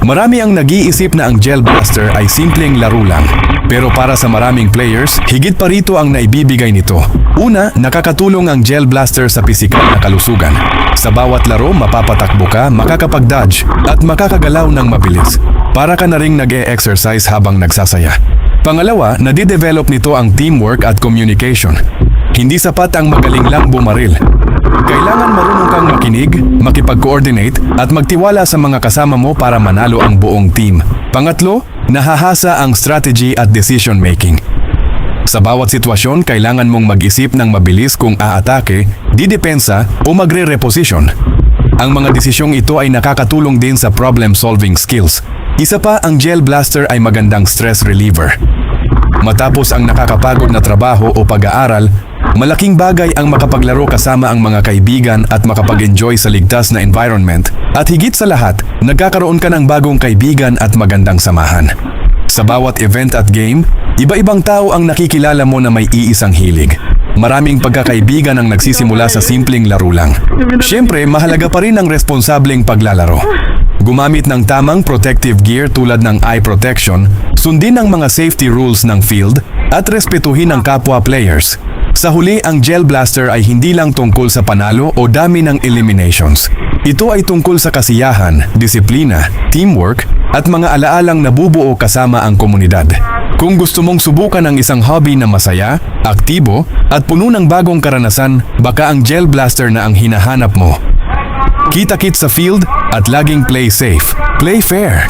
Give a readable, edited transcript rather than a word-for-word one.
Marami ang nag-iisip na ang Gel Blaster ay simpleng laro lang. Pero para sa maraming players, higit pa rito ang naibibigay nito. Una, nakakatulong ang Gel Blaster sa pisikal na kalusugan. Sa bawat laro, mapapatakbo ka, makakapag-dodge, at makakagalaw ng mabilis. Para ka na ring nag-e-exercise habang nagsasaya. Pangalawa, nadidevelop nito ang teamwork at communication. Hindi sapat ang magaling lang bumaril. Kailangan marunong kang makinig, makipag-coordinate, at magtiwala sa mga kasama mo para manalo ang buong team. Pangatlo, nahahasa ang strategy at decision making. Sa bawat sitwasyon, kailangan mong mag-isip ng mabilis kung aatake, didepensa o magre-reposition. Ang mga desisyong ito ay nakakatulong din sa problem-solving skills. Isa pa, ang Gel Blaster ay magandang stress reliever. Matapos ang nakakapagod na trabaho o pag-aaral, malaking bagay ang makapaglaro kasama ang mga kaibigan at makapag-enjoy sa ligtas na environment. At higit sa lahat, nagkakaroon ka ng bagong kaibigan at magandang samahan. Sa bawat event at game, iba-ibang tao ang nakikilala mo na may iisang hilig. Maraming pagkakaibigan ang nagsisimula sa simpleng laro lang. Siyempre, mahalaga pa rin ang responsableng paglalaro. Gumamit ng tamang protective gear tulad ng eye protection, sundin ang mga safety rules ng field, at respetuhin ang kapwa players. Sa huli, ang Gel Blaster ay hindi lang tungkol sa panalo o dami ng eliminations. Ito ay tungkol sa kasiyahan, disiplina, teamwork, at mga alaalang nabubuo kasama ang komunidad. Kung gusto mong subukan ang isang hobby na masaya, aktibo, at puno ng bagong karanasan, baka ang Gel Blaster na ang hinahanap mo. Kita-kits sa field at laging play safe, play fair.